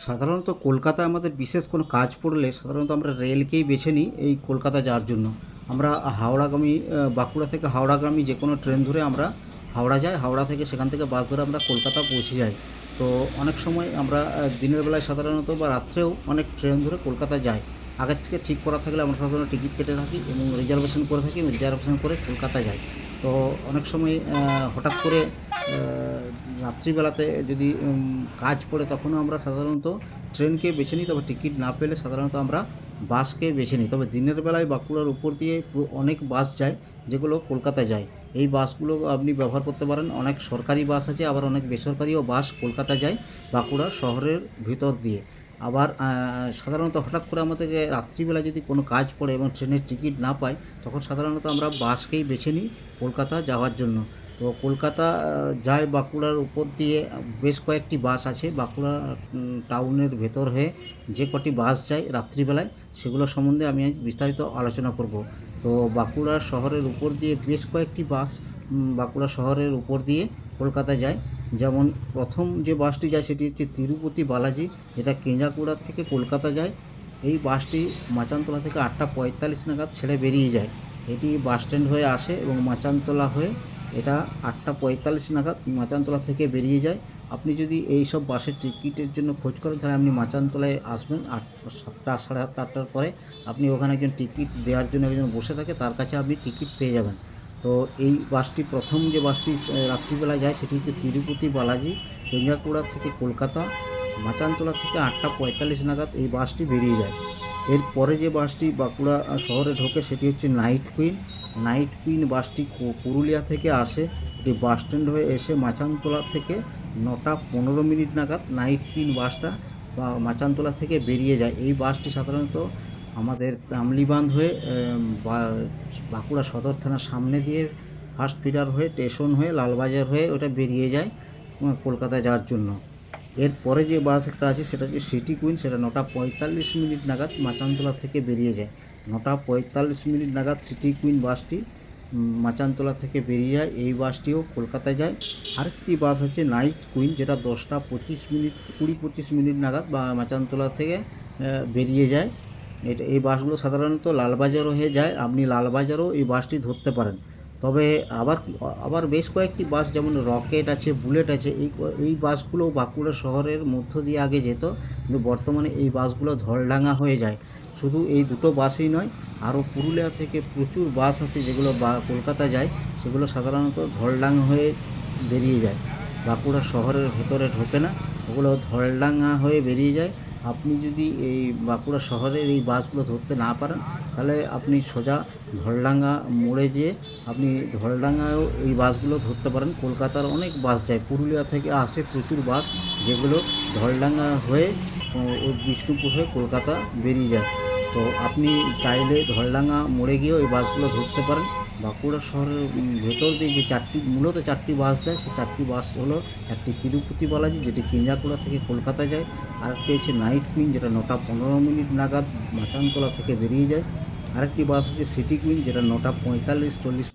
সাধারণত কলকাতায় আমাদের বিশেষ কোনো কাজ পড়লে সাধারণত আমরা রেলকেই বেছে নিই এই কলকাতা যাওয়ার জন্য। আমরা হাওড়াগামী বাঁকুড়া থেকে হাওড়াগামী যে কোনো ট্রেন ধরে আমরা হাওড়া যাই, হাওড়া থেকে সেখান থেকে বাস ধরে আমরা কলকাতা পৌঁছে যাই। তো অনেক সময় আমরা দিনের বেলায় সাধারণত বা রাত্রেও অনেক ট্রেন ধরে কলকাতা যাই। আগের থেকে ঠিক করা থাকলে আমরা সাধারণত টিকিট কেটে থাকি এবং রিজার্ভেশন করে থাকি, রিজার্ভেশন করে কলকাতা যাই। তো অনেক সময় হঠাৎ করে রাত্রিবেলাতে যদি কাজ পড়ে তখনও আমরা সাধারণত ট্রেনকে বেছে নিই, তবে টিকিট না পেলে সাধারণত আমরা বাসকে বেছে নিই। তবে দিনের বেলায় বাঁকুড়ার উপর দিয়ে অনেক বাস যায় যেগুলো কলকাতা যায়। এই বাসগুলো আপনি ব্যবহার করতে পারেন। অনেক সরকারি বাস আছে, আবার অনেক বেসরকারিও বাস কলকাতা যায় বাঁকুড়া শহরের ভিতর দিয়ে। আবার সাধারণত হঠাৎ করে আমাদেরকে রাত্রিবেলা যদি কোনো কাজ পড়ে এবং ট্রেনের টিকিট না পাই, তখন সাধারণত আমরা বাসকেই বেছে নিই কলকাতা যাওয়ার জন্য। তো কলকাতা যায় বাঁকুড়ার উপর দিয়ে বেশ কয়েকটি বাস আছে। বাঁকুড়া টাউনের ভেতর হয়ে যে কটি বাস যায় রাত্রিবেলায়, সেগুলো সম্বন্ধে আমি আজ বিস্তারিত আলোচনা করব। তো বাঁকুড়া শহরের উপর দিয়ে বেশ কয়েকটি বাস বাঁকুড়া শহরের উপর দিয়ে কলকাতা যায়। যেমন প্রথম যে বাসটি যায় সেটি হচ্ছে তিরুপতি বালাজি, যেটা কেঞ্জাকুড়া থেকে কলকাতা যায়। এই বাসটি মাচানতলা থেকে 8টা 45 নাগাদ ছেড়ে বেরিয়ে যায়। এটি বাস স্ট্যান্ড হয়ে আসে এবং মাচানতলা হয়ে এটা 8টা 45 নাগাদ মাচানতলা থেকে বেরিয়ে যায়। আপনি যদি এই সব বাসের টিকিটের জন্য খোঁজ করেন, তাহলে আপনি মাচানতলায় আসবেন 7টা সাড়ে 7টা 8টার পরে। আপনি ওখানে একজন টিকিট দেওয়ার জন্য একজন বসে থাকে, তার কাছে আপনি টিকিট পেয়ে যাবেন। তো এই বাসটি প্রথম যে বাসটি রাত্রিবেলা যায় সেটি হচ্ছে তিরুপতি বালাজি, কেঞ্জাকুড়া থেকে কলকাতা। মাচানতলা থেকে 8টা 45 নাগাদ এই বাসটি বেরিয়ে যায়। এরপরে যে বাসটি বাঁকুড়া শহরে ঢোকে সেটি হচ্ছে নাইট কুইন। নাইট কুইন বাসটি পুরুলিয়া থেকে আসে। এটি বাস স্ট্যান্ড হয়ে এসে মাচানতলা থেকে 9টা 15 নাগাদ নাইট কুইন বাসটা বা মাচানতলা থেকে বেরিয়ে যায়। এই বাসটি সাধারণত আমাদের কামলিবাঁধ হয়ে বাঁকুড়া সদর থানার সামনে দিয়ে ফার্স্ট ফিডার হয়ে স্টেশন হয়ে লালবাজার হয়ে ওটা বেরিয়ে যায় কলকাতা যাওয়ার জন্য। এরপরে যে বাস একটা আছে সেটা হচ্ছে সিটি কুইন, সেটা 9টা 45 নাগাদ মাচানতলা থেকে বেরিয়ে যায়। 9টা 45 নাগাদ সিটি কুইন বাসটি মাচানতলা থেকে বেরিয়ে যায়। এই বাসটিও কলকাতায় যায়। আরেকটি বাস আছে নাইট কুইন, যেটা 10টা 25 20-25 নাগাদ বা মাচানতলা থেকে বেরিয়ে যায়। এই বাসগুলো সাধারণত লালবাজারও হয়ে যায়। আপনি লালবাজারও এই বাসটি ধরতে পারেন। তবে আবার আবার বেশ কয়েকটি বাস যেমন রকেট আছে, বুলেট আছে, এই বাসগুলো বাঁকুড়া শহরের মধ্য দিয়ে আগে যেত, কিন্তু বর্তমানে এই বাসগুলো ধলডাঙ্গা হয়ে যায়। শুধু এই দুটো বাসই নয়, আরও পুরুলিয়া থেকে প্রচুর বাস আছে যেগুলো কলকাতা যায়, সেগুলো সাধারণত ধলডাঙ্গা হয়ে বেরিয়ে যায়। বাঁকুড়া শহরের ভেতরে ঢোকে না, ওগুলো ধলডাঙ্গা হয়ে বেরিয়ে যায়। আপনি যদি এই বাঁকুড়া শহরের এই বাসগুলো ধরতে না পারেন, তাহলে আপনি সোজা ধলডাঙ্গা মোড়ে যেয়ে আপনি ধলডাঙ্গায়ও এই বাসগুলো ধরতে পারেন। কলকাতার অনেক বাস যায়, পুরুলিয়া থেকে আসে প্রচুর বাস, যেগুলো ধলডাঙ্গা হয়ে ও বিষ্ণুপুর হয়ে কলকাতা বেরিয়ে যায়। তো আপনি চাইলে ধলডাঙ্গা মোড়ে গিয়েও এই বাসগুলো ধরতে পারেন। বাঁকুড়া শহরের ভেতর দিয়ে যে মূলত চারটি বাস যায়, সেই চারটি বাস হলো, একটি তিরুপতি বালাজি যেটি কেঞ্জাকুড়া থেকে কলকাতা যায়, আরেকটি হচ্ছে নাইট কুইন যেটা 9টা 15 নাগাদ মাচানতলা থেকে বেরিয়ে যায়, আরেকটি বাস হচ্ছে সিটি কুইন যেটা 9টা 45-40